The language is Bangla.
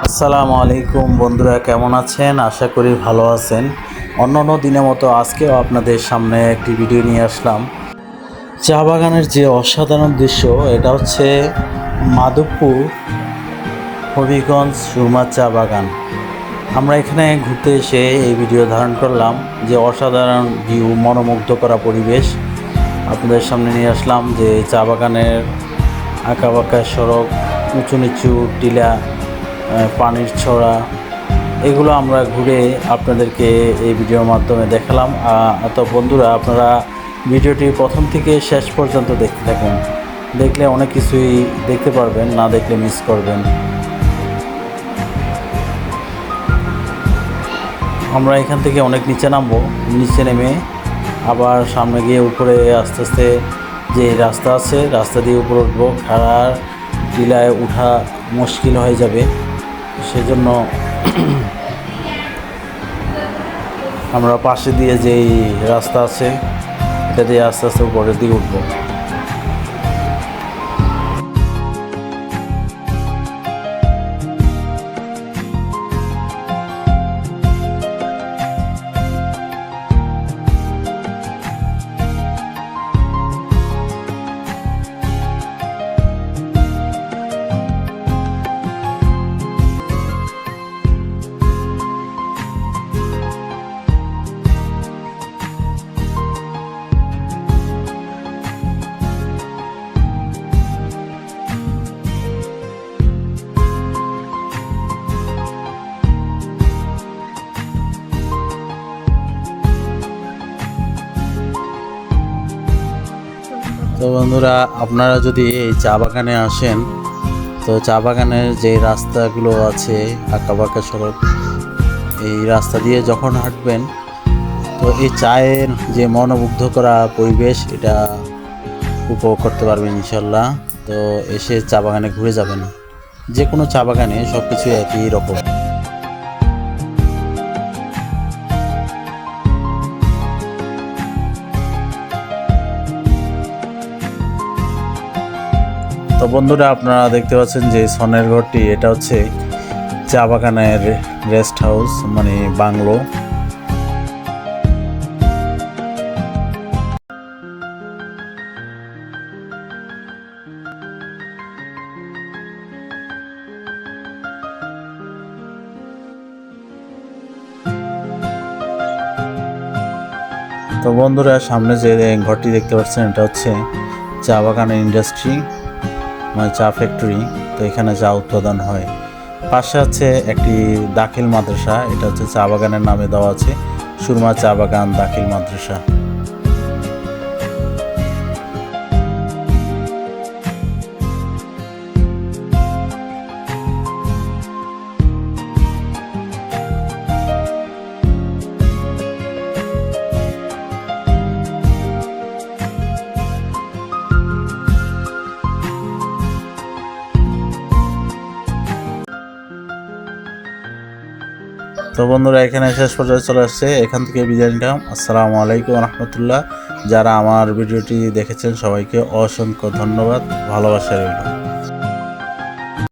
আসসালামু আলাইকুম বন্ধুরা, কেমন আছেন? আশা করি ভালো আছেন। অন্যান্য দিনের মতো আজকেও আপনাদের সামনে একটি ভিডিও নিয়ে আসলাম। চা বাগানের যে অসাধারণ দৃশ্য, এটা হচ্ছে মাধবপুর হবিগঞ্জ সুরমা চা বাগান। আমরা এখানে ঘুরতে এসে এই ভিডিও ধারণ করলাম। যে অসাধারণ ভিউ, মনোমুগ্ধ করা পরিবেশ আপনাদের সামনে নিয়ে আসলাম। যে চা বাগানের আঁকাবাঁকা সড়ক, উঁচু নিচু টিলা, পানির ছড়া, এগুলো আমরা ঘুরে আপনাদেরকে এই ভিডিওর মাধ্যমে দেখালাম। তো বন্ধুরা, আপনারা ভিডিওটি প্রথম থেকে শেষ পর্যন্ত দেখতে থাকুন। দেখলে অনেক কিছুই দেখতে পারবেন, না দেখলে মিস করবেন। আমরা এখান থেকে অনেক নিচে নামবো, নিচে নেমে আবার সামনে গিয়ে উপরে আস্তে আস্তে যে রাস্তা আছে, রাস্তা দিয়ে উপরে উঠবো। খাড়ার টিলায় ওঠা মুশকিল হয়ে যাবে, সেজন্য আমরা পাশে দিয়ে যেই রাস্তা আছে এটা দিয়ে আস্তে আস্তে উপরের দিকে উঠবো। তো বন্ধুরা, আপনারা যদি এই চা বাগানে আসেন, তো চা বাগানের যে রাস্তাগুলো আছে আঁকাবাঁকা সড়ক, এই রাস্তা দিয়ে যখন হাঁটবেন, তো এই চায়ের যে মনোমুগ্ধ করা পরিবেশ, এটা উপভোগ করতে পারবেন ইনশাল্লাহ। তো এসে চা বাগানে ঘুরে যাবেন। যে কোনো চা বাগানে সব কিছু একই রকম। তো বন্ধুরা, আপনারা দেখতে পাচ্ছেন যে সনের ঘরটি, এটা হচ্ছে চা বাগানের রেস্ট হাউস, মানে বাংলো। তো বন্ধুরা, সামনে যে ঘরটি দেখতে পাচ্ছেন, এটা হচ্ছে চা বাগানের ইন্ডাস্ট্রি, মানে চা ফ্যাক্টরি। তো এখানে চা উৎপাদন হয়। পাশে আছে একটি দাখিল মাদ্রাসা, এটা হচ্ছে চা বাগানের নামে দেওয়া আছে, সুরমা চা বাগান দাখিল মাদ্রাসা। তো বন্ধুরা, এখানে শেষ পর্যায়ে চলে আসছে। এখান থেকে বিদায় নিলাম। আসসালামু আলাইকুম রহমতুল্লাহ। যারা আমার ভিডিওটি দেখেছেন সবাইকে অসংখ্য ধন্যবাদ, ভালোবাসা রইল।